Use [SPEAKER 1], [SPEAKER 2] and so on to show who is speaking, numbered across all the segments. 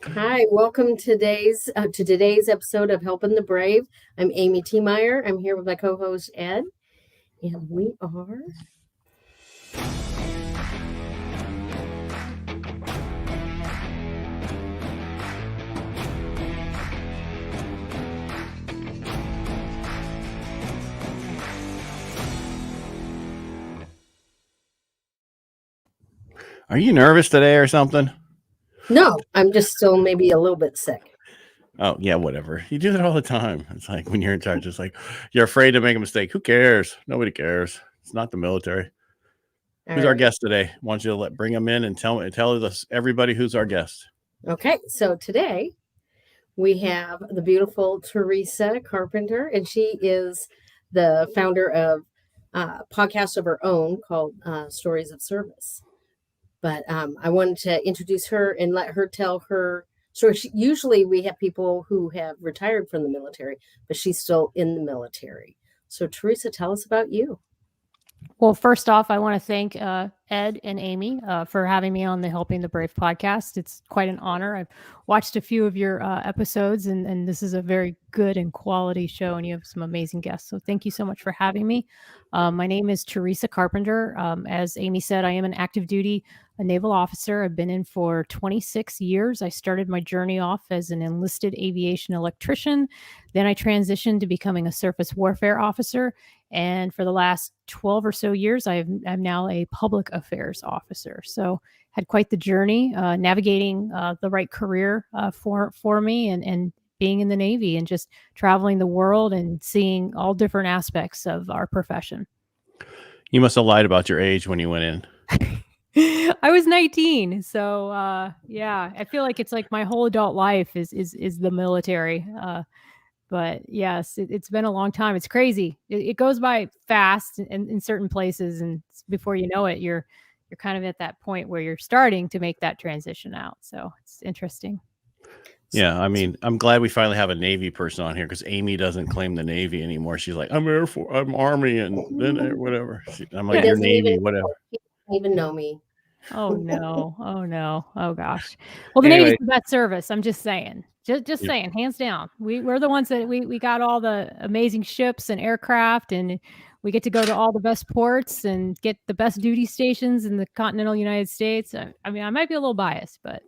[SPEAKER 1] Hi, welcome to today's episode of Helping the Brave. I'm Amy T. Meyer. I'm here with my co-host Ed, and we are.
[SPEAKER 2] Are you nervous today or something?
[SPEAKER 1] No, I'm just still maybe a little bit sick.
[SPEAKER 2] Oh, yeah, whatever. You do that all the time. It's like when you're in charge, it's like you're afraid to make a mistake. Who cares? Nobody cares. It's not the military. Who's our guest today? Why don't you bring him in and tell us everybody who's our guest?
[SPEAKER 1] Okay, so today we have the beautiful Theresa Carpenter, and she is the founder of a podcast of her own called Stories of Service. But I wanted to introduce her and let her tell her story. Usually we have people who have retired from the military, but she's still in the military. So Theresa, tell us about you.
[SPEAKER 3] Well, first off, I want to thank Ed and Amy for having me on the Helping the Brave podcast. It's quite an honor. I've watched a few of your episodes, and this is a very good and quality show, and you have some amazing guests. So thank you so much for having me. My name is Theresa Carpenter. As Amy said, I am an active duty naval officer. I've been in for 26 years. I started my journey off as an enlisted aviation electrician. Then I transitioned to becoming a surface warfare officer. And for the last 12 or so years, I'm now a public affairs officer. So had quite the journey navigating the right career for me and being in the Navy and just traveling the world and seeing all different aspects of our profession.
[SPEAKER 2] You must have lied about your age when you went in.
[SPEAKER 3] I was 19. So yeah, I feel like it's like my whole adult life is the military. But yes, it's been a long time. It's crazy. It goes by fast in certain places, and before you know it, you're kind of at that point where you're starting to make that transition out. So it's interesting.
[SPEAKER 2] Yeah, I mean, I'm glad we finally have a Navy person on here because Amy doesn't claim the Navy anymore. She's like, I'm Air Force, I'm Army, and then whatever. I'm like, you're Navy, whatever.
[SPEAKER 1] He doesn't even know me.
[SPEAKER 3] Oh no! Oh no! Oh gosh! Well, the Navy's the best service. I'm just saying. Just saying, hands down. We're the ones that we got all the amazing ships and aircraft, and we get to go to all the best ports and get the best duty stations in the continental United States. I mean, I might be a little biased, but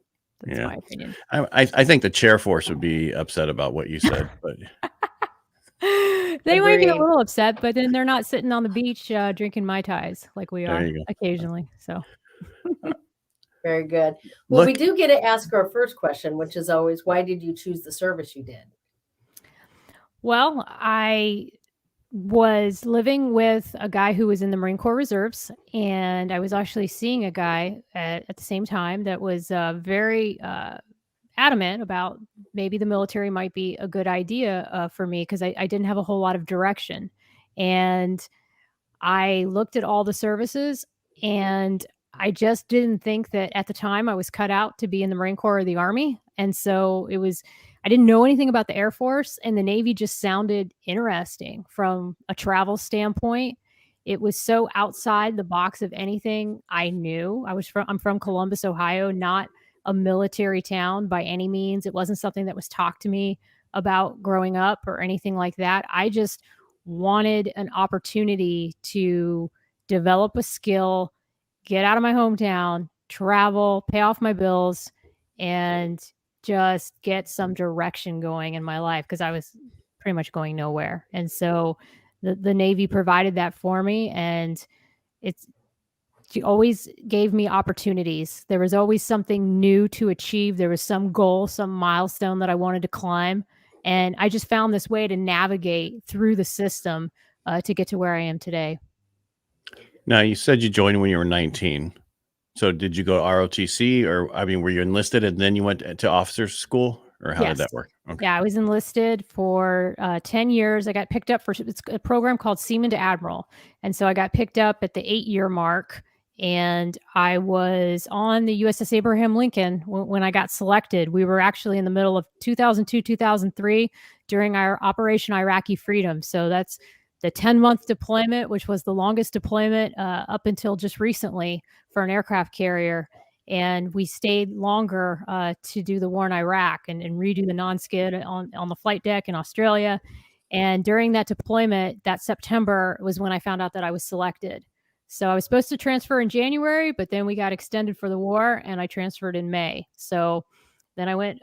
[SPEAKER 3] that's my opinion.
[SPEAKER 2] I think the chair force would be upset about what you said, but
[SPEAKER 3] they might be a little upset, but then they're not sitting on the beach drinking Mai Tais like we are occasionally. So.
[SPEAKER 1] Very good. Well, we do get to ask our first question, which is always, why did you choose the service you did?
[SPEAKER 3] Well, I was living with a guy who was in the Marine Corps Reserves, and I was actually seeing a guy at the same time that was very adamant about maybe the military might be a good idea for me because I didn't have a whole lot of direction. And I looked at all the services, and I just didn't think that at the time I was cut out to be in the Marine Corps or the Army. And so I didn't know anything about the Air Force, and the Navy just sounded interesting from a travel standpoint. It was so outside the box of anything I knew. I'm from Columbus, Ohio, not a military town by any means. It wasn't something that was talked to me about growing up or anything like that. I just wanted an opportunity to develop a skill, get out of my hometown, travel, pay off my bills, and just get some direction going in my life because I was pretty much going nowhere. And so the Navy provided that for me, and she always gave me opportunities. There was always something new to achieve. There was some goal, some milestone that I wanted to climb. And I just found this way to navigate through the system to get to where I am today.
[SPEAKER 2] Now, you said you joined when you were 19. So did you go to ROTC, or, I mean, were you enlisted and then you went to officers school, or how did that work?
[SPEAKER 3] Okay. Yeah, I was enlisted for 10 years. I got picked up it's a program called Seaman to Admiral. And so I got picked up at the 8-year mark, and I was on the USS Abraham Lincoln when I got selected. We were actually in the middle of 2002, 2003 during our Operation Iraqi Freedom. So that's the 10-month deployment, which was the longest deployment up until just recently for an aircraft carrier. and we stayed longer to do the war in Iraq and redo the non-skid on the flight deck in Australia. And during that deployment, that September was when I found out that I was selected. So I was supposed to transfer in January, but then we got extended for the war, and I transferred in May. So then I went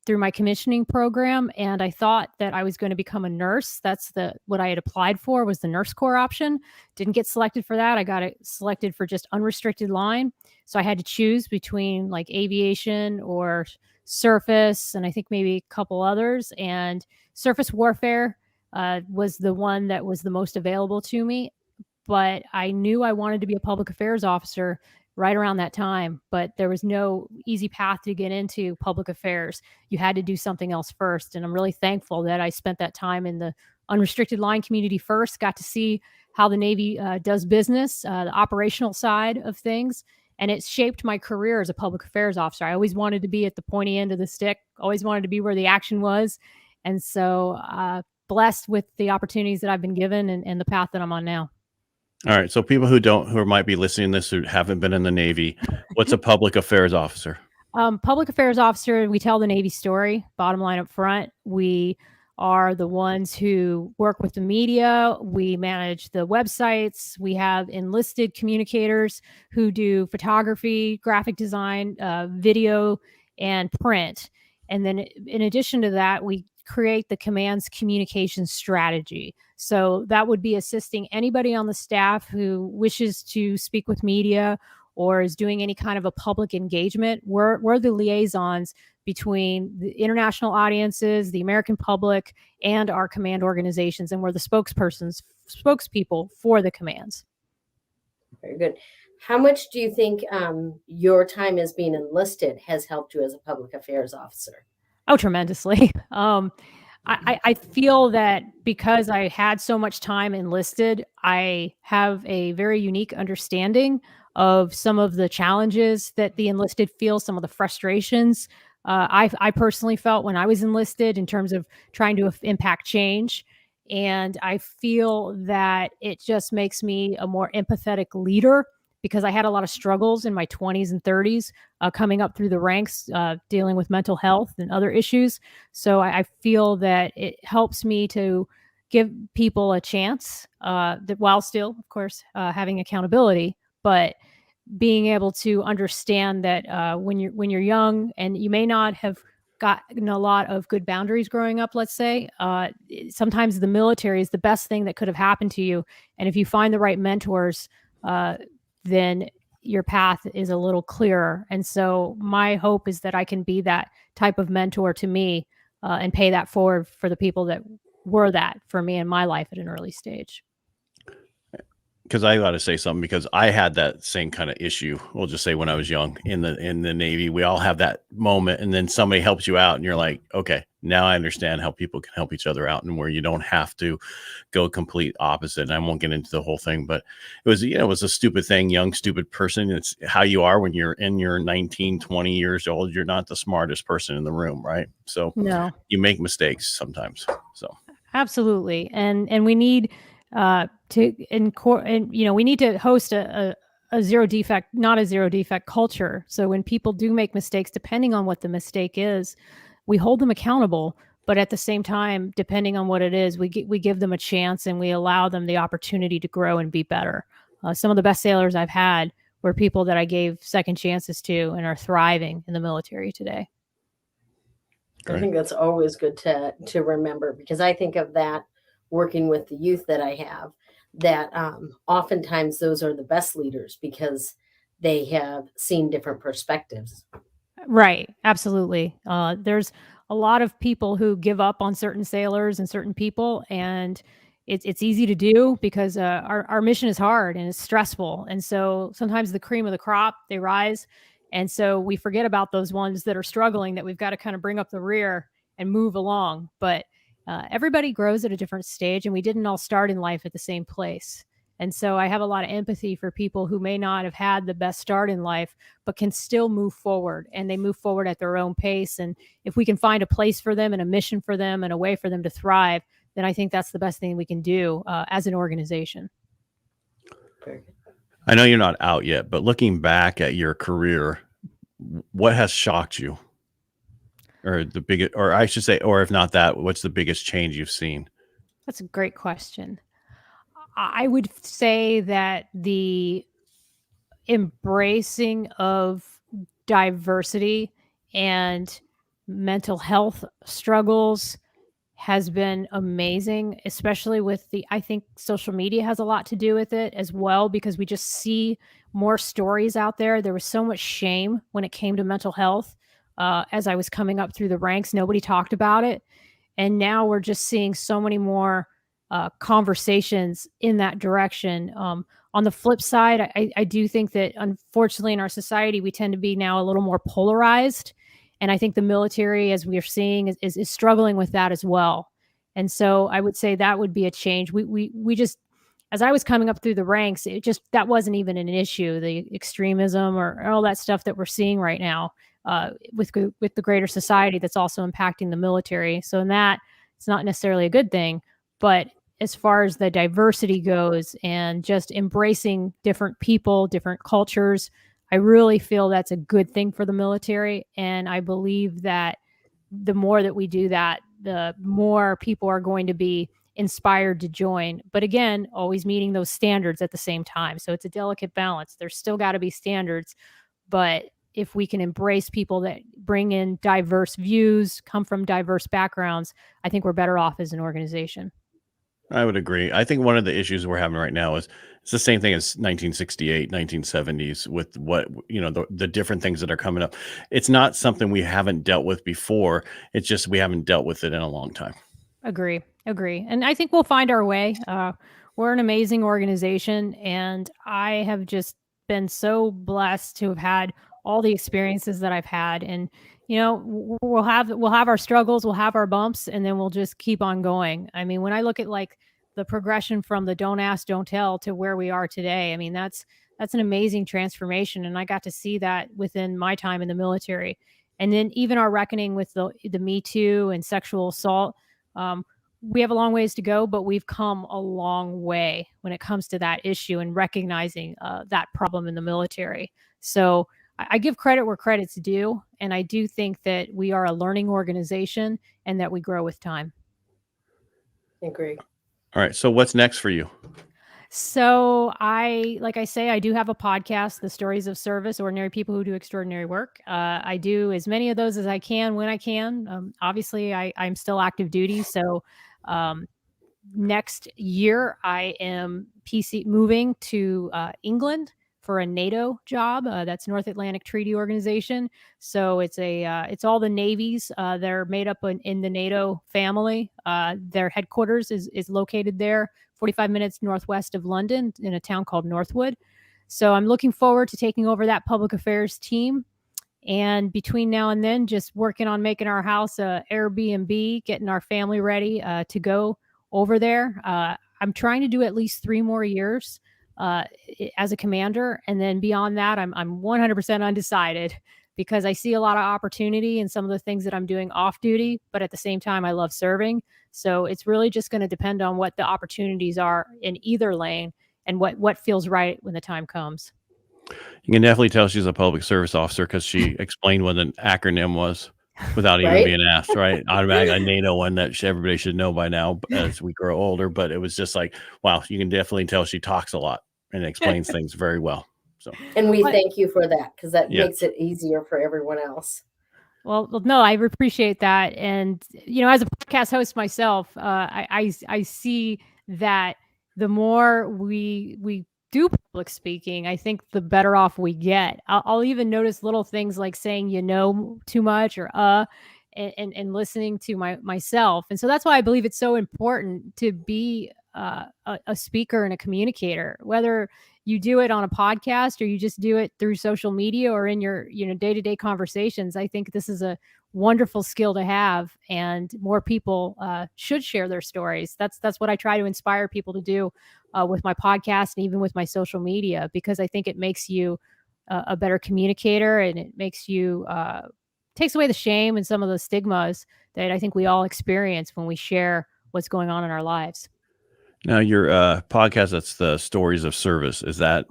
[SPEAKER 3] through my commissioning program, and I thought that I was going to become a nurse. That's what I had applied for, was the nurse corps option. Didn't get selected for that. I got selected for just unrestricted line. So I had to choose between like aviation or surface, and I think maybe a couple others. And surface warfare was the one that was the most available to me. But I knew I wanted to be a public affairs officer right around that time, but there was no easy path to get into public affairs. You had to do something else first. And I'm really thankful that I spent that time in the unrestricted line community first, got to see how the Navy does business, the operational side of things. And it shaped my career as a public affairs officer. I always wanted to be at the pointy end of the stick, always wanted to be where the action was. And so blessed with the opportunities that I've been given and the path that I'm on now.
[SPEAKER 2] All right. So people who might be listening to this who haven't been in the Navy, what's a public affairs officer?
[SPEAKER 3] Public affairs officer, we tell the Navy story, bottom line up front. We are the ones who work with the media. We manage the websites. We have enlisted communicators who do photography, graphic design, video, and print. And then in addition to that, we create the command's communication strategy. So that would be assisting anybody on the staff who wishes to speak with media or is doing any kind of a public engagement. We're the liaisons between the international audiences, the American public, and our command organizations. And we're the spokespeople for the commands.
[SPEAKER 1] Very good. How much do you think your time as being enlisted has helped you as a public affairs officer?
[SPEAKER 3] Oh, tremendously. I feel that because I had so much time enlisted, I have a very unique understanding of some of the challenges that the enlisted feel, some of the frustrations I personally felt when I was enlisted in terms of trying to impact change. And I feel that it just makes me a more empathetic leader because I had a lot of struggles in my 20s and 30s coming up through the ranks, dealing with mental health and other issues. So I feel that it helps me to give people a chance that while still, of course, having accountability, but being able to understand that when you're young and you may not have gotten a lot of good boundaries growing up, let's say, sometimes the military is the best thing that could have happened to you. And if you find the right mentors, then your path is a little clearer. And so my hope is that I can be that type of mentor to me and pay that forward for the people that were that for me in my life at an early stage.
[SPEAKER 2] Because I got to say something, because I had that same kind of issue. We'll just say when I was young in the Navy, we all have that moment, and then somebody helps you out, and you're like, okay, now I understand how people can help each other out, and where you don't have to go complete opposite. And I won't get into the whole thing, but it was, it was a stupid thing, young, stupid person. It's how you are when you're in your 19, 20 years old. You're not the smartest person in the room, right? So
[SPEAKER 3] no,
[SPEAKER 2] you make mistakes sometimes. So
[SPEAKER 3] absolutely, and we need. We need to host a zero defect, not a zero defect culture. So when people do make mistakes, depending on what the mistake is, we hold them accountable. But at the same time, depending on what it is, we give them a chance and we allow them the opportunity to grow and be better. Some of the best sailors I've had were people that I gave second chances to and are thriving in the military today.
[SPEAKER 1] I think that's always good to remember, because I think of that working with the youth that I have, that oftentimes those are the best leaders because they have seen different perspectives.
[SPEAKER 3] Right. Absolutely. There's a lot of people who give up on certain sailors and certain people, and it's easy to do because our mission is hard and it's stressful. And so sometimes the cream of the crop, they rise. And so we forget about those ones that are struggling, that we've got to kind of bring up the rear and move along. But everybody grows at a different stage, and we didn't all start in life at the same place. And so I have a lot of empathy for people who may not have had the best start in life, but can still move forward, and they move forward at their own pace. And if we can find a place for them and a mission for them and a way for them to thrive, then I think that's the best thing we can do as an organization.
[SPEAKER 2] I know you're not out yet, but looking back at your career, what has shocked you, or the biggest, or I should say, or if not that, what's the biggest change you've seen?
[SPEAKER 3] That's a great question. I would say that the embracing of diversity and mental health struggles has been amazing, especially with I think social media has a lot to do with it as well, because we just see more stories out there. There was so much shame when it came to mental health. As I was coming up through the ranks, nobody talked about it. And now we're just seeing so many more conversations in that direction. On the flip side, I do think that unfortunately in our society, we tend to be now a little more polarized. And I think the military, as we are seeing, is struggling with that as well. And so I would say that would be a change. We just, as I was coming up through the ranks, it just, that wasn't even an issue, the extremism or all that stuff that we're seeing right now with the greater society that's also impacting the military. So in that, it's not necessarily a good thing. But as far as the diversity goes and just embracing different people, different cultures, I really feel that's a good thing for the military. And I believe that the more that we do that, the more people are going to be inspired to join. But again, always meeting those standards at the same time. So it's a delicate balance. There's still got to be standards. But if we can embrace people that bring in diverse views, come from diverse backgrounds, I think we're better off as an organization.
[SPEAKER 2] I would agree. I think one of the issues we're having right now is it's the same thing as 1968, 1970s with what, the different things that are coming up. It's not something we haven't dealt with before. It's just we haven't dealt with it in a long time.
[SPEAKER 3] Agree. And I think we'll find our way. We're an amazing organization, and I have just been so blessed to have had all the experiences that I've had. And we'll have our struggles, we'll have our bumps, and then we'll just keep on going. I mean, when I look at like the progression from the don't ask, don't tell to where we are today, I mean, that's an amazing transformation, and I got to see that within my time in the military. And then even our reckoning with the Me Too and sexual assault. We have a long ways to go, but we've come a long way when it comes to that issue and recognizing that problem in the military. So I give credit where credit's due. And I do think that we are a learning organization and that we grow with time.
[SPEAKER 1] Agree.
[SPEAKER 2] All right. So what's next for you?
[SPEAKER 3] So like I say, I do have a podcast, The Stories of Service, Ordinary People Who Do Extraordinary Work. I do as many of those as I can when I can. Obviously, I'm still active duty. So next year, I am moving to England for a NATO job. That's North Atlantic Treaty Organization. So it's all the navies. They're made up in the NATO family. Their headquarters is located there, 45 minutes northwest of London in a town called Northwood. So I'm looking forward to taking over that public affairs team. And between now and then, just working on making our house a Airbnb, getting our family ready to go over there. I'm trying to do at least 3 more years as a commander. And then beyond that, I'm 100% undecided because I see a lot of opportunity in some of the things that I'm doing off duty. But at the same time, I love serving. So it's really just going to depend on what the opportunities are in either lane and what feels right when the time comes.
[SPEAKER 2] You can definitely tell she's a public service officer because she explained what an acronym was without even being asked, right? Automatically, a NATO one that everybody should know by now as we grow older. But it was just like, wow, you can definitely tell she talks a lot and explains things very well. So,
[SPEAKER 1] and we thank you for that because that makes it easier for everyone else.
[SPEAKER 3] Well, no, I appreciate that. And, as a podcast host myself, I see that the more we do public speaking, I think the better off we get. I'll even notice little things like saying, too much or, and listening to myself. And so that's why I believe it's so important to be a speaker and a communicator, whether you do it on a podcast or you just do it through social media or in your day-to-day conversations. I think this is a wonderful skill to have, and more people should share their stories. That's what I try to inspire people to do with my podcast and even with my social media, because I think it makes you a better communicator, and it makes you takes away the shame and some of the stigmas that I think we all experience when we share what's going on in our lives.
[SPEAKER 2] Now, your podcast, that's the Stories of Service. Is that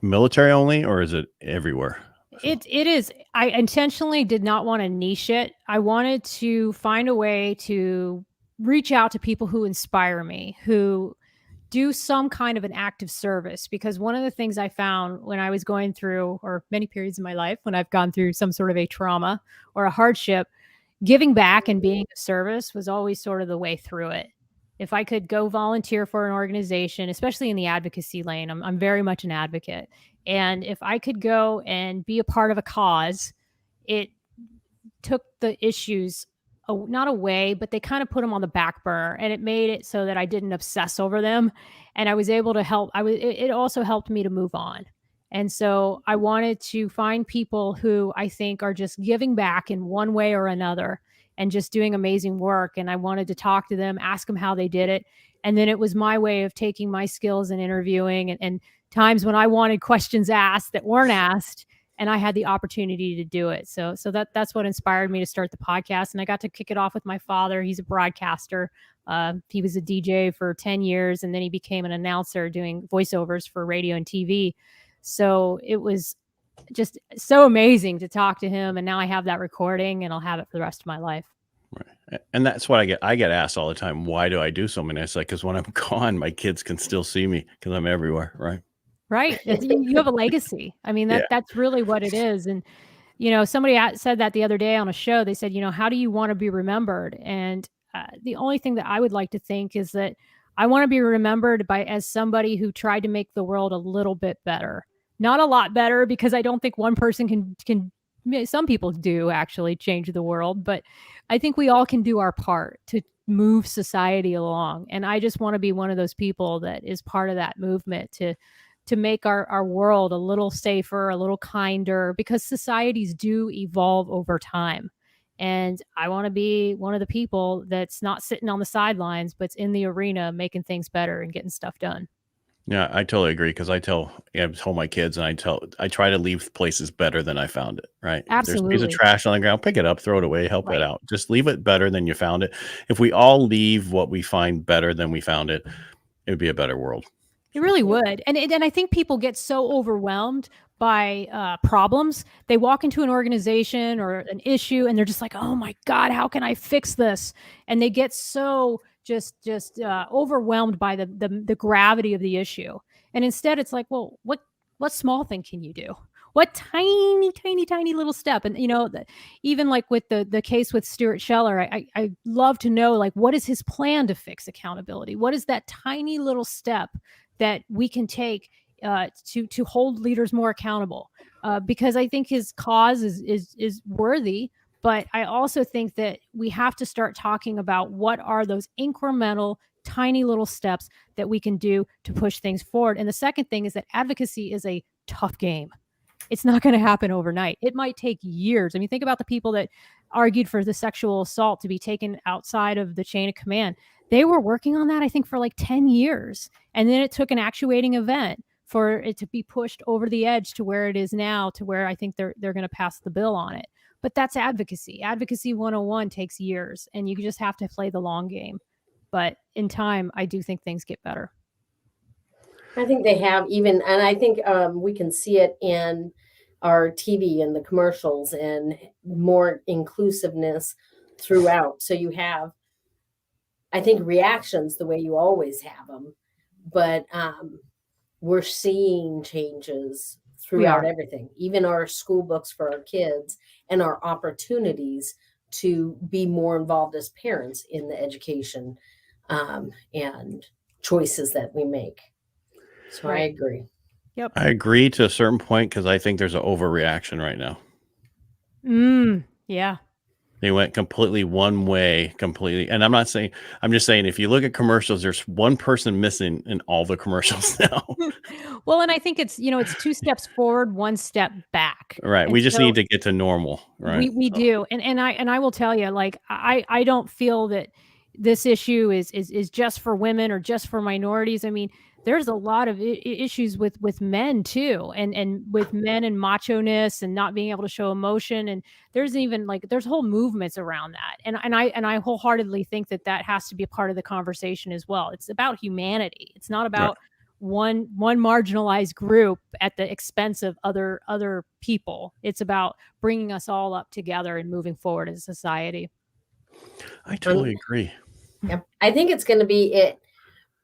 [SPEAKER 2] military only, or is it everywhere?
[SPEAKER 3] It is. I intentionally did not want to niche it. I wanted to find a way to reach out to people who inspire me, who do some kind of an active service. Because one of the things I found when I was going through, or many periods in my life when I've gone through some sort of a trauma or a hardship, giving back and being of service was always sort of the way through it. If I could go volunteer for an organization, especially in the advocacy lane, I'm very much an advocate. And if I could go and be a part of a cause, it took the issues not away, but they kind of put them on the back burner, and it made it so that I didn't obsess over them, and I was able to help. It also helped me to move on. And so I wanted to find people who I think are just giving back in one way or another and just doing amazing work. And I wanted to talk to them, ask them how they did it. And then it was my way of taking my skills and interviewing and times when I wanted questions asked that weren't asked, and I had the opportunity to do it. So that's what inspired me to start the podcast. And I got to kick it off with my father. He's a broadcaster. He was a DJ for 10 years, and then he became an announcer doing voiceovers for radio and TV. So it was just so amazing to talk to him. And now I have that recording, and I'll have it for the rest of my life.
[SPEAKER 2] Right. And that's what I get asked all the time. Why do I do so many? It's like, because when I'm gone, my kids can still see me because I'm everywhere. Right.
[SPEAKER 3] Right. You have a legacy. I mean, that's really what it is. And, somebody said that the other day on a show. They said, how do you want to be remembered? And the only thing that I would like to think is that I want to be remembered as somebody who tried to make the world a little bit better. Not a lot better, because I don't think one person can. Some people do actually change the world, but I think we all can do our part to move society along. And I just want to be one of those people that is part of that movement to make our world a little safer, a little kinder, because societies do evolve over time. And I want to be one of the people that's not sitting on the sidelines, but's in the arena making things better and getting stuff done.
[SPEAKER 2] Yeah, I totally agree, because I told my kids, and I try to leave places better than I found it. Right. There's a piece of
[SPEAKER 3] Absolutely.
[SPEAKER 2] trash on the ground, pick it up, throw it away, help it
[SPEAKER 3] Right.
[SPEAKER 2] out. Just leave it better than you found it. If we all leave what we find better than we found it, it would be a better world.
[SPEAKER 3] It really would. And I think people get so overwhelmed by problems. They walk into an organization or an issue, and they're just like, oh my God, how can I fix this? And they get so just overwhelmed by the gravity of the issue. And instead it's like, well, what small thing can you do? What tiny little step? And even like with the case with Stuart Scheller, I love to know, like, what is his plan to fix accountability? What is that tiny little step that we can take to hold leaders more accountable? Because I think his cause is worthy, but I also think that we have to start talking about what are those incremental, tiny little steps that we can do to push things forward. And the second thing is that advocacy is a tough game. It's not going to happen overnight. It might take years. I mean, think about the people that argued for the sexual assault to be taken outside of the chain of command. They were working on that, I think, for like 10 years. And then it took an actuating event for it to be pushed over the edge to where it is now, to where I think they're going to pass the bill on it. But that's advocacy. Advocacy 101 takes years, and you just have to play the long game. But in time, I do think things get better.
[SPEAKER 1] I think they have and I think we can see it in our TV and the commercials, and more inclusiveness throughout. So you have, I think, reactions the way you always have them, but we're seeing changes throughout everything, even our school books for our kids and our opportunities to be more involved as parents in the education and choices that we make. So I agree.
[SPEAKER 3] Yep.
[SPEAKER 2] I agree to a certain point, because I think there's an overreaction right now.
[SPEAKER 3] Yeah.
[SPEAKER 2] They went completely one way, And I'm just saying, if you look at commercials, there's one person missing in all the commercials now.
[SPEAKER 3] Well, and I think it's, it's 2 steps forward, 1 step back.
[SPEAKER 2] Right.
[SPEAKER 3] And
[SPEAKER 2] We just need to get to normal. Right.
[SPEAKER 3] We do. And I will tell you, like, I don't feel that this issue is just for women or just for minorities. I mean, there's a lot of issues with men too, and with men and macho-ness and not being able to show emotion. And there's even there's whole movements around that. And I wholeheartedly think that has to be a part of the conversation as well. It's about humanity. It's not about one marginalized group at the expense of other people. It's about bringing us all up together and moving forward as a society.
[SPEAKER 2] I totally agree.
[SPEAKER 1] Yep. I think it's going to be it.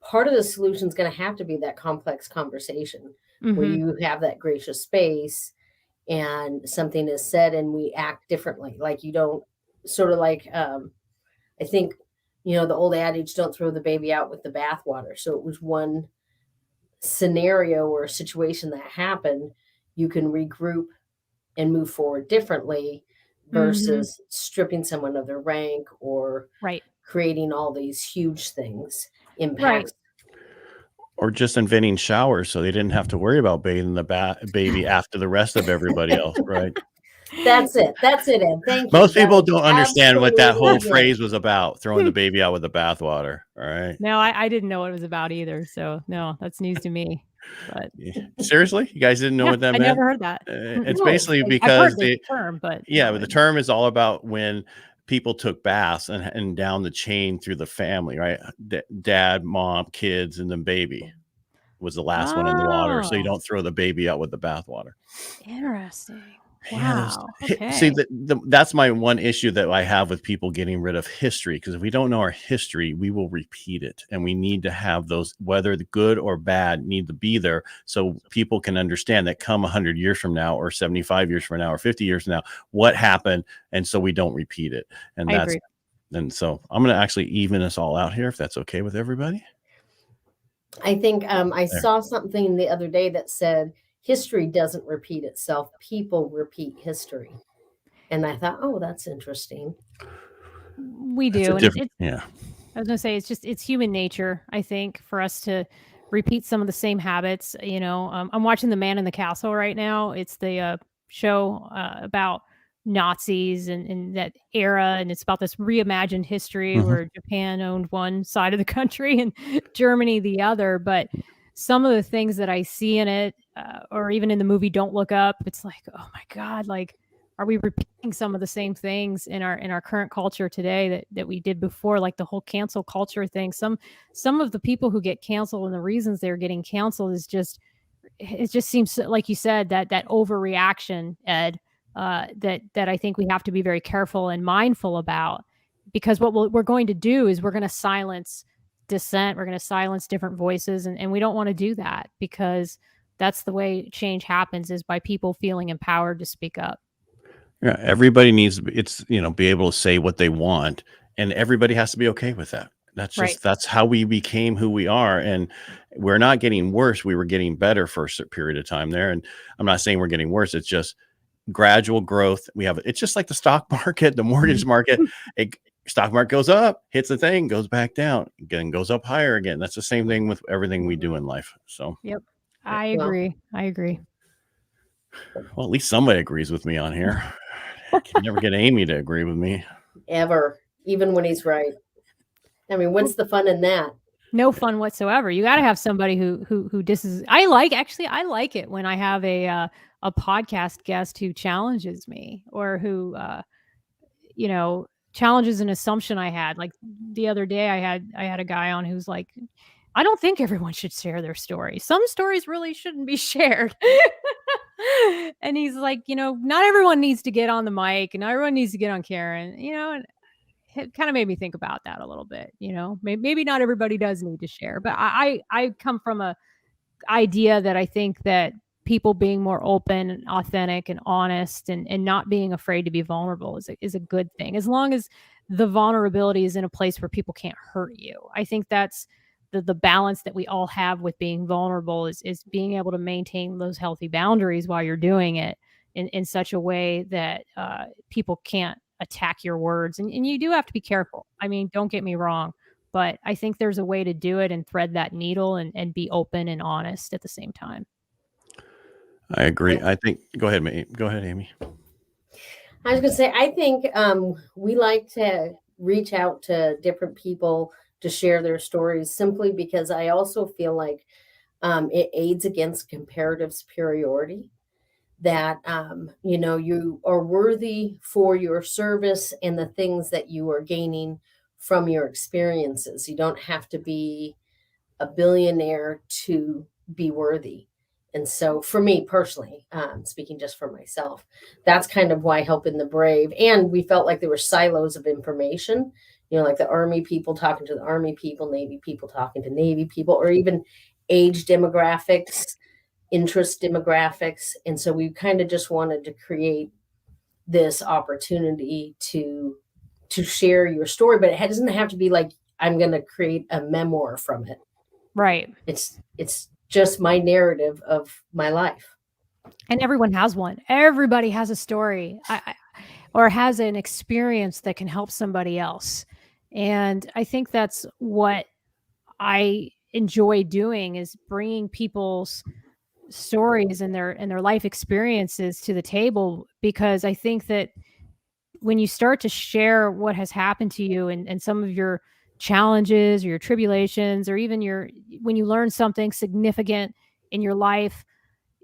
[SPEAKER 1] Part of the solution is going to have to be that complex conversation where you have that gracious space and something is said and we act differently. Like you don't sort of like, I think, the old adage, don't throw the baby out with the bathwater. So it was one scenario or a situation that happened, you can regroup and move forward differently versus stripping someone of their rank or
[SPEAKER 3] Right.
[SPEAKER 1] creating all these huge things impacts.
[SPEAKER 3] Right.
[SPEAKER 2] Or just inventing showers so they didn't have to worry about bathing the baby after the rest of everybody else, right?
[SPEAKER 1] That's it, Ed. Thank you.
[SPEAKER 2] Most people don't understand what that whole
[SPEAKER 1] absolutely
[SPEAKER 2] phrase was about, throwing the baby out with the bathwater, all right?
[SPEAKER 3] No, I didn't know what it was about either. So no, that's news to me. But
[SPEAKER 2] Seriously? You guys didn't know what that
[SPEAKER 3] I
[SPEAKER 2] meant?
[SPEAKER 3] never heard that.
[SPEAKER 2] It's
[SPEAKER 1] No,
[SPEAKER 2] basically
[SPEAKER 3] I've
[SPEAKER 2] because
[SPEAKER 3] heard the term, but
[SPEAKER 2] the term is all about when people took baths and down the chain through the family, right? Dad, mom, kids, and then baby was the last one in the water. So you don't throw the baby out with the bathwater.
[SPEAKER 3] Interesting.
[SPEAKER 2] Yeah,
[SPEAKER 3] Wow. Okay.
[SPEAKER 2] see, that's my one issue that I have with people getting rid of history, because if we don't know our history, we will repeat it, and we need to have those, whether the good or bad, need to be there so people can understand that come 100 years from now, or 75 years from now, or 50 years from now, what happened, and so we don't repeat it. And
[SPEAKER 3] I
[SPEAKER 2] that's
[SPEAKER 3] agree.
[SPEAKER 2] and so I'm going to actually even us all out here, if that's okay with everybody.
[SPEAKER 1] I think I saw something the other day that said history doesn't repeat itself, people repeat history. And I thought, oh, that's interesting.
[SPEAKER 3] We do. And
[SPEAKER 2] yeah.
[SPEAKER 3] I was going to say, it's human nature, I think, for us to repeat some of the same habits. I'm watching The Man in the Castle right now. It's the show about Nazis and that era. And it's about this reimagined history where Japan owned one side of the country and Germany the other. But some of the things that I see in it, or even in the movie Don't Look Up, it's like, oh my God, like, are we repeating some of the same things in our current culture today that we did before, like the whole cancel culture thing? Some of the people who get canceled and the reasons they're getting canceled is it just seems like you said, that overreaction, Ed, that I think we have to be very careful and mindful about, because what we're going to do is we're going to silence dissent. We're going to silence different voices. And we don't want to do that, because that's the way change happens, is by people feeling empowered to speak up.
[SPEAKER 2] Yeah. Everybody needs to be able to say what they want, and everybody has to be okay with that. That's just,
[SPEAKER 3] Right.
[SPEAKER 2] That's how we became who we are. And we're not getting worse. We were getting better for a certain period of time there. And I'm not saying we're getting worse. It's just gradual growth. It's just like the stock market, the mortgage market. Stock market goes up, hits the thing, goes back down, again, goes up higher again. That's the same thing with everything we do in life. So,
[SPEAKER 3] yep. I agree.
[SPEAKER 2] Well, at least somebody agrees with me on here. I can never get Amy to agree with me.
[SPEAKER 1] Ever, even when he's right. I mean, what's the fun in that?
[SPEAKER 3] No fun whatsoever. You got to have somebody who disses. I like it when I have a podcast guest who challenges me, or who challenges an assumption I had. Like the other day, I had a guy on who's like, I don't think everyone should share their story. Some stories really shouldn't be shared. And he's like, not everyone needs to get on the mic, and not everyone needs to get on camera. And it kind of made me think about that a little bit. Maybe not everybody does need to share, but I come from a idea that I think that people being more open and authentic and honest and not being afraid to be vulnerable is a good thing, as long as the vulnerability is in a place where people can't hurt you. I think that's the balance that we all have with being vulnerable, is being able to maintain those healthy boundaries while you're doing it in such a way that people can't attack your words. And you do have to be careful. I mean, don't get me wrong, but I think there's a way to do it and thread that needle and be open and honest at the same time.
[SPEAKER 2] I agree. I think, go ahead, Amy.
[SPEAKER 1] I was going to say, I think we like to reach out to different people to share their stories, simply because I also feel like it aids against comparative superiority, that, you are worthy for your service and the things that you are gaining from your experiences. You don't have to be a billionaire to be worthy. And so for me personally, speaking just for myself, that's kind of why Helping the Brave. And we felt like there were silos of information, like the Army people talking to the Army people, Navy people talking to Navy people, or even age demographics, interest demographics. And so we kind of just wanted to create this opportunity to share your story, but it doesn't have to be like, I'm going to create a memoir from it.
[SPEAKER 3] Right.
[SPEAKER 1] It's just my narrative of my life.
[SPEAKER 3] And everyone has one. Everybody has a story or has an experience that can help somebody else. And I think that's what I enjoy doing, is bringing people's stories and their life experiences to the table, because I think that when you start to share what has happened to you and some of your challenges or your tribulations, or even when you learn something significant in your life,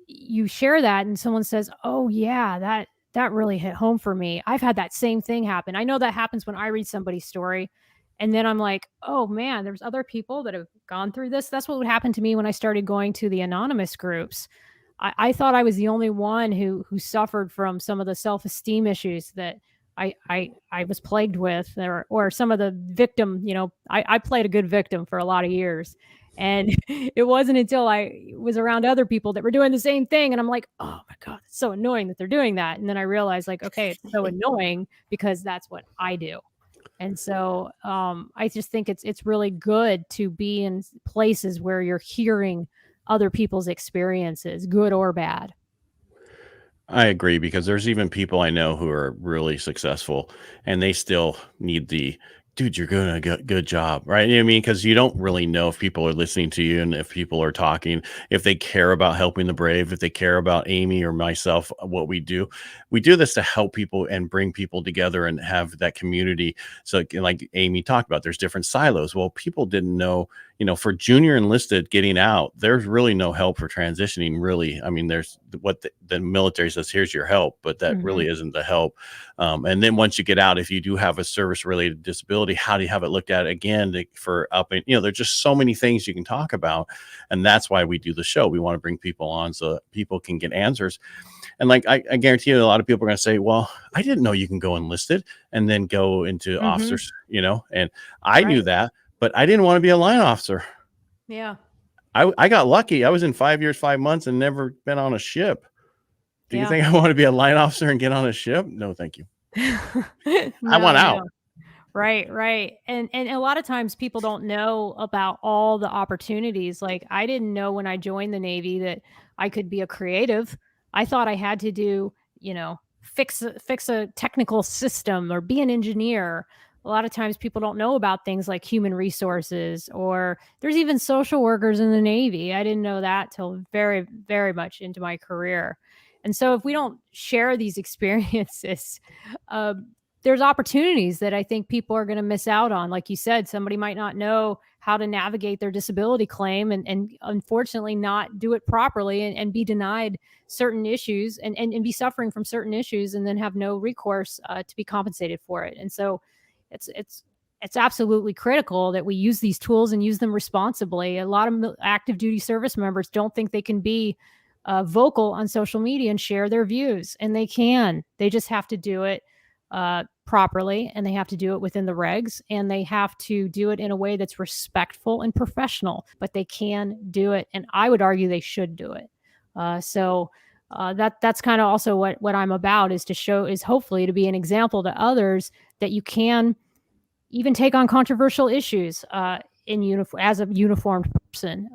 [SPEAKER 3] you share that and someone says, oh yeah, that really hit home for me. I've had that same thing happen. I know that happens when I read somebody's story, and then I'm like, oh man, there's other people that have gone through this. That's what would happen to me when I started going to the anonymous groups. I thought I was the only one who suffered from some of the self-esteem issues that I was plagued with, or some of the victim, I played a good victim for a lot of years. And it wasn't until I was around other people that were doing the same thing, and I'm like, oh my God, it's so annoying that they're doing that. And then I realized, like, okay, it's so annoying because that's what I do. And so I just think it's really good to be in places where you're hearing other people's experiences, good or bad.
[SPEAKER 2] I agree, because there's even people I know who are really successful and they still need the dude, you're doing a good job, right? You know what I mean? Because you don't really know if people are listening to you and if people are talking, if they care about helping the brave, if they care about Amy or myself, what we do. We do this to help people and bring people together and have that community. So, like Amy talked about, there's different silos. Well, people didn't know, for junior enlisted getting out, there's really no help for transitioning, really. I mean, there's what the military says, here's your help, but that really isn't the help. And then once you get out, if you do have a service related disability, how do you have it looked at again for upping? There's just so many things you can talk about. And that's why we do the show. We want to bring people on so that people can get answers. And like, I guarantee you, a lot of people are going to say, well, I didn't know you can go enlisted and then go into officers, and I knew that, but I didn't want to be a line officer.
[SPEAKER 3] Yeah.
[SPEAKER 2] I got lucky. I was in 5 years, 5 months and never been on a ship. Do you think I want to be a line officer and get on a ship? No, thank you. I want out.
[SPEAKER 3] Right. And a lot of times people don't know about all the opportunities. Like, I didn't know when I joined the Navy that I could be a creative. I thought I had to do, fix a technical system or be an engineer. A lot of times people don't know about things like human resources, or there's even social workers in the Navy. I didn't know that till very, very much into my career. And so if we don't share these experiences, there's opportunities that I think people are going to miss out on. Like you said, somebody might not know how to navigate their disability claim and unfortunately not do it properly and be denied certain issues and be suffering from certain issues and then have no recourse to be compensated for it. And so it's absolutely critical that we use these tools and use them responsibly. A lot of active duty service members don't think they can be vocal on social media and share their views, and they can. They just have to do it properly, and they have to do it within the regs, and they have to do it in a way that's respectful and professional, but they can do it. And I would argue they should do it. So that's kind of also what I'm about, is hopefully to be an example to others that you can even take on controversial issues as a uniformed person,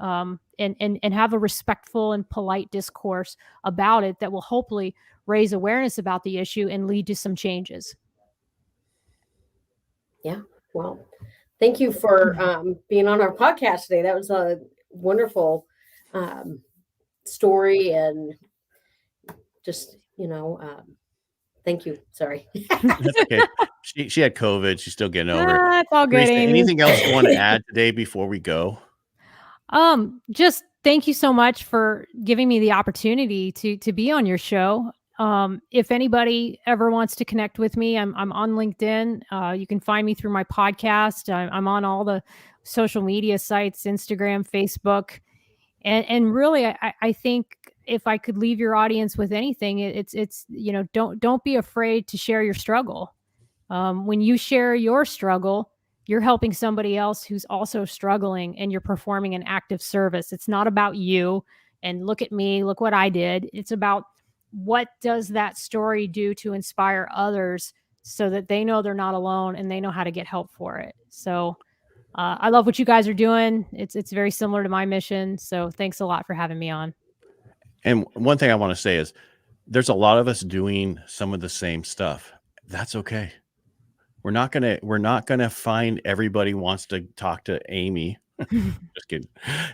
[SPEAKER 3] and have a respectful and polite discourse about it that will hopefully raise awareness about the issue and lead to some changes.
[SPEAKER 1] Yeah. Well, thank you for being on our podcast today. That was a wonderful story, and just, thank you. Sorry.
[SPEAKER 2] That's okay. She had COVID. She's still getting over it.
[SPEAKER 3] It's all good.
[SPEAKER 2] Theresa, anything else you want to add today before we go?
[SPEAKER 3] Just thank you so much for giving me the opportunity to be on your show. If anybody ever wants to connect with me, I'm on LinkedIn. You can find me through my podcast. I'm on all the social media sites, Instagram, Facebook. And really, I think if I could leave your audience with anything, it's don't be afraid to share your struggle. When you share your struggle, you're helping somebody else who's also struggling, and you're performing an active service. It's not about you and look at me, look what I did. It's about what does that story do to inspire others so that they know they're not alone and they know how to get help for it. So I love what you guys are doing. It's very similar to my mission. So thanks a lot for having me on.
[SPEAKER 2] And one thing I want to say is there's a lot of us doing some of the same stuff. That's okay. We're not gonna find everybody wants to talk to Amy. Just kidding.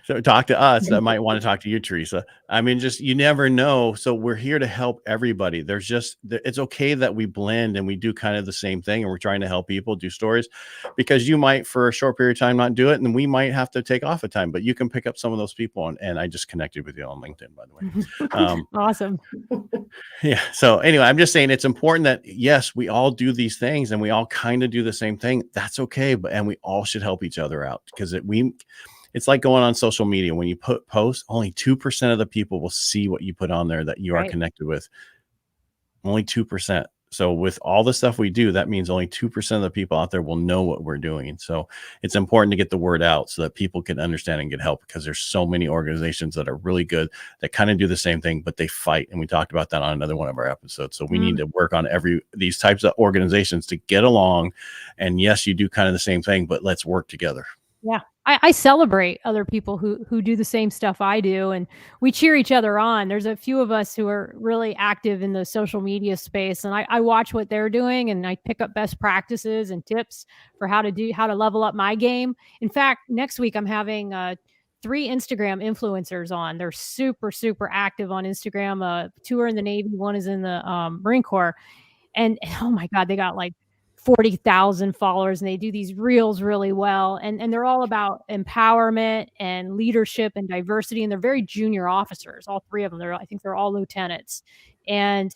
[SPEAKER 2] So talk to us that might want to talk to you, Theresa. I mean, just you never know. So we're here to help everybody. It's okay that we blend and we do kind of the same thing, and we're trying to help people do stories, because you might for a short period of time not do it, and we might have to take off a time, but you can pick up some of those people. And I just connected with you on LinkedIn, by the way.
[SPEAKER 3] Awesome.
[SPEAKER 2] Yeah. So anyway, I'm just saying it's important that yes, we all do these things and we all kind of do the same thing. That's okay. And we all should help each other out, because it's like going on social media. When you put posts, only 2% of the people will see what you put on there that you are connected with. Only 2%. So with all the stuff we do, that means only 2% of the people out there will know what we're doing. So it's important to get the word out so that people can understand and get help, because there's so many organizations that are really good that kind of do the same thing, but they fight. And we talked about that on another one of our episodes. So we need to work on these types of organizations to get along. And yes, you do kind of the same thing, but let's work together.
[SPEAKER 3] Yeah. I celebrate other people who do the same stuff I do, and we cheer each other on. There's a few of us who are really active in the social media space, and I watch what they're doing, and I pick up best practices and tips for how to level up my game. In fact, next week I'm having 3 Instagram influencers on. They're super, super active on Instagram. 2 are in the Navy, 1 is in the Marine Corps. And oh my God, they got like 40,000 followers, and they do these reels really well. And they're all about empowerment and leadership and diversity. And they're very junior officers, all 3 of them. I think they're all lieutenants. And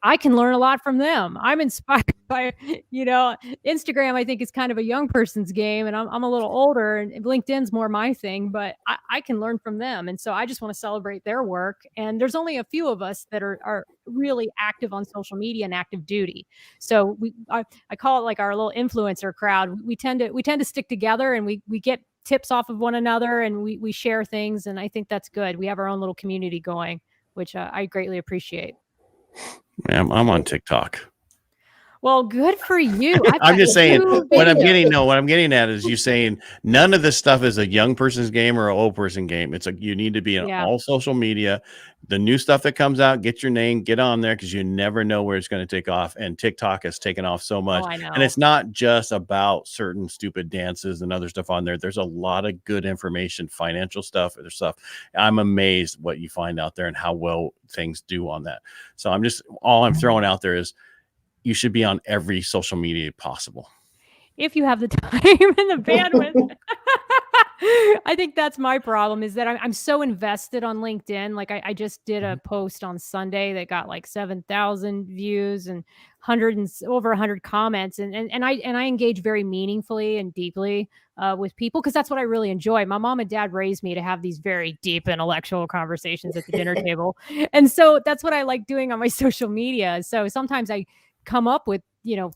[SPEAKER 3] I can learn a lot from them. I'm inspired by, Instagram, I think is kind of a young person's game, and I'm a little older, and LinkedIn's more my thing, but I can learn from them. And so I just want to celebrate their work. And there's only a few of us that are really active on social media and active duty. So I call it like our little influencer crowd. We tend to stick together, and we get tips off of one another, and we share things. And I think that's good. We have our own little community going, which I greatly appreciate.
[SPEAKER 2] I'm on TikTok.
[SPEAKER 3] Well, good for you.
[SPEAKER 2] I'm just saying what I'm getting at is you saying none of this stuff is a young person's game or an old person game. It's you need to be on all social media. The new stuff that comes out, get your name, get on there, because you never know where it's going to take off. And TikTok has taken off so much.
[SPEAKER 3] I know.
[SPEAKER 2] And it's not just about certain stupid dances and other stuff on there. There's a lot of good information, financial stuff, other stuff. I'm amazed what you find out there and how well things do on that. So all I'm throwing out there is you should be on every social media possible,
[SPEAKER 3] if you have the time and the bandwidth. I think that's my problem, is that I'm so invested on LinkedIn. Like I just did a post on Sunday that got like 7,000 views and over 100 comments. And I engage very meaningfully and deeply with people, because that's what I really enjoy. My mom and dad raised me to have these very deep intellectual conversations at the dinner table. And so that's what I like doing on my social media. So sometimes I come up with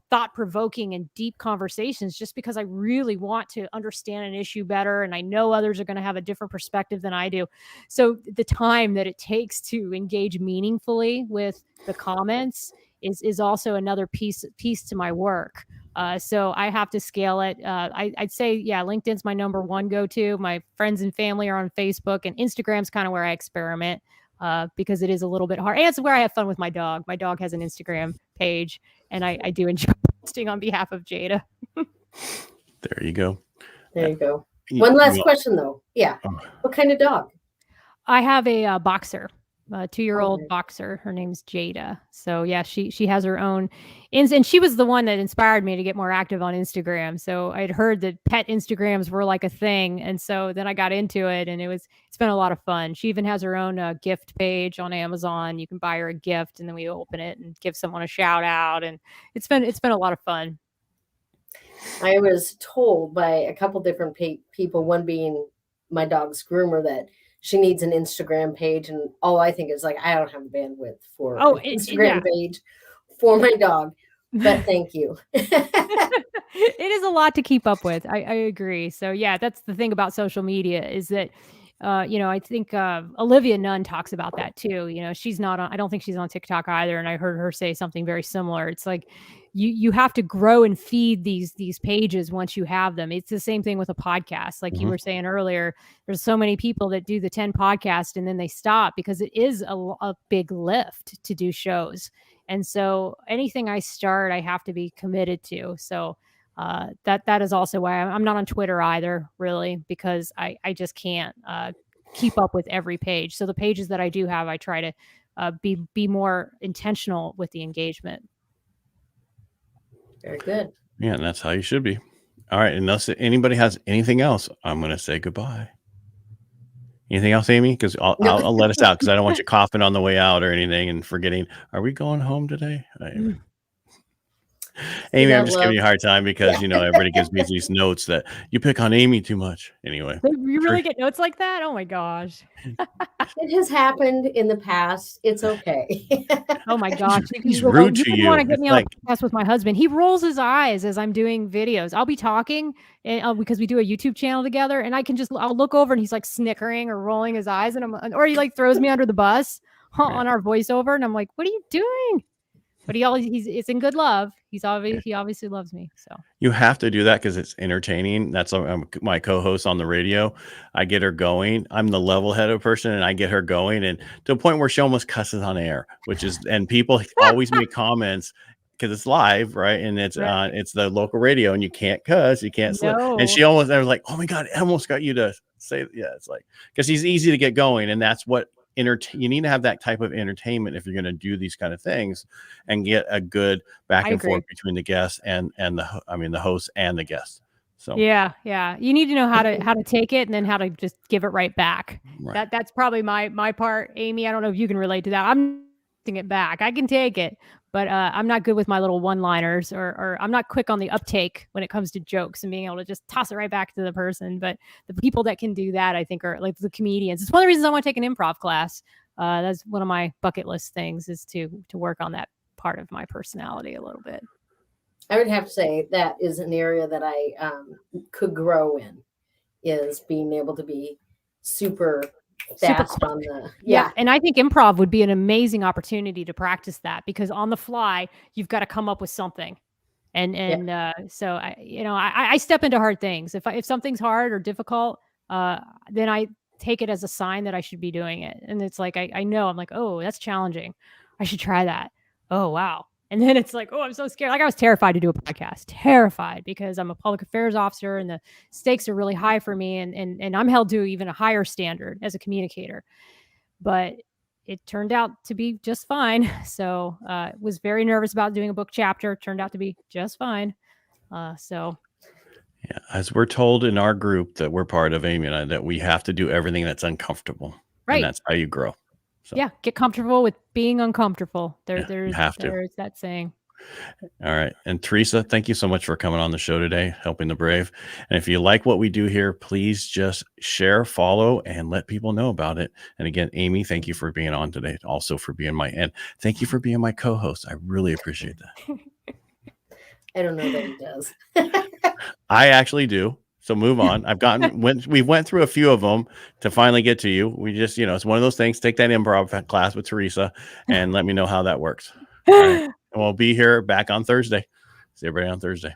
[SPEAKER 3] thought-provoking and deep conversations just because I really want to understand an issue better, and I know others are going to have a different perspective than I do. So the time that it takes to engage meaningfully with the comments is also another piece to my work. So I have to scale it. I'd say, LinkedIn's my number 1 go-to. My friends and family are on Facebook, and Instagram's kind of where I experiment. Because it is a little bit hard. And it's where I have fun with my dog. My dog has an Instagram page, and I do enjoy posting on behalf of Jada.
[SPEAKER 2] There you go.
[SPEAKER 1] There you go. One last question, though. Yeah. What kind of dog?
[SPEAKER 3] I have a boxer. a 2-year-old
[SPEAKER 1] Okay.
[SPEAKER 3] boxer. Her name's Jada. So yeah, she has her own, and she was the one that inspired me to get more active on Instagram. So I'd heard that pet Instagrams were like a thing, and so then I got into it, and it's been a lot of fun. She even has her own gift page on Amazon. You can buy her a gift, and then we open it and give someone a shout out, and it's been a lot of fun.
[SPEAKER 1] I was told by a couple different people, one being my dog's groomer, that she needs an Instagram page, and all I think is like, I don't have the bandwidth for an Instagram page for my dog, but thank you.
[SPEAKER 3] It is a lot to keep up with. I agree. So yeah, that's the thing about social media is that, I think Olivia Nunn talks about that too. She's not on, I don't think she's on TikTok either. And I heard her say something very similar. It's like you have to grow and feed these pages once you have them. It's the same thing with a podcast. Like you were saying earlier, there's so many people that do the 10 podcasts and then they stop because it is a big lift to do shows. And so anything I start, I have to be committed to. So that is also why I'm not on Twitter either, really, because I just can't keep up with every page. So the pages that I do have, I try to be more intentional with the engagement.
[SPEAKER 1] Very good.
[SPEAKER 2] Yeah, and that's how you should be. All right. Unless anybody has anything else, I'm going to say goodbye. Anything else, Amy? Because I'll let us out because I don't want you coughing on the way out or anything and forgetting. Are we going home today? Amy, I'm just giving you a hard time because, everybody gives me these notes that you pick on Amy too much. Anyway.
[SPEAKER 3] You really get notes like that? Oh, my gosh.
[SPEAKER 1] It has happened in the past. It's okay.
[SPEAKER 3] Oh, my gosh.
[SPEAKER 2] He's rude to you.
[SPEAKER 3] You want to get me on a podcast with my husband. He rolls his eyes as I'm doing videos. I'll be talking and because we do a YouTube channel together, and I'll look over and he's like snickering or rolling his eyes, or he like throws me under the bus on our voiceover, and I'm like, what are you doing? But it's in good love. He obviously loves me. So
[SPEAKER 2] you have to do that because it's entertaining. That's my co-host on the radio. I get her going. I'm the level-headed person, and I get her going, and to a point where she almost cusses on air, and people always make comments because it's live, right? And it's the local radio, and you can't cuss, you can't slip. And I was like, oh my God, I almost got you to say, yeah. It's like because he's easy to get going, and that's what. You need to have that type of entertainment if you're going to do these kind of things and get a good back and forth between the guests and the host and the guests. So
[SPEAKER 3] yeah, you need to know how to take it and then how to just give it right back. Right. That's probably my part, Amy. I don't know if you can relate to that. I'm taking it back. I can take it, but I'm not good with my little one-liners, or I'm not quick on the uptake when it comes to jokes and being able to just toss it right back to the person. But the people that can do that, I think, are like the comedians. It's one of the reasons I want to take an improv class. That's one of my bucket list things, is to work on that part of my personality a little bit.
[SPEAKER 1] I would have to say that is an area that I could grow in, is being able to be super fast on the
[SPEAKER 3] and I think improv would be an amazing opportunity to practice that, because on the fly you've got to come up with something, so I step into hard things. If something's hard or difficult, then I take it as a sign that I should be doing it, and it's like I know, I'm like, oh, that's challenging, I should try that. Oh wow. And then it's like, oh, I'm so scared. Like I was terrified to do a podcast, terrified, because I'm a public affairs officer and the stakes are really high for me. And I'm held to even a higher standard as a communicator. But it turned out to be just fine. So was very nervous about doing a book chapter. Turned out to be just fine. Yeah,
[SPEAKER 2] as we're told in our group that we're part of, Amy and I, that we have to do everything that's uncomfortable. Right. And that's how you grow. So.
[SPEAKER 3] Yeah, get comfortable with being uncomfortable. There's that saying.
[SPEAKER 2] All right. And Theresa, thank you so much for coming on the show today, helping the brave. And if you like what we do here, please just share, follow, and let people know about it. And again, Amy, thank you for being on today. Also for being and thank you for being my co-host. I really appreciate that.
[SPEAKER 1] I don't know that he does.
[SPEAKER 2] I actually do. So move on. We went through a few of them to finally get to you. We just, it's one of those things. Take that improv class with Theresa and let me know how that works. All right. And we'll be here back on Thursday. See everybody on Thursday.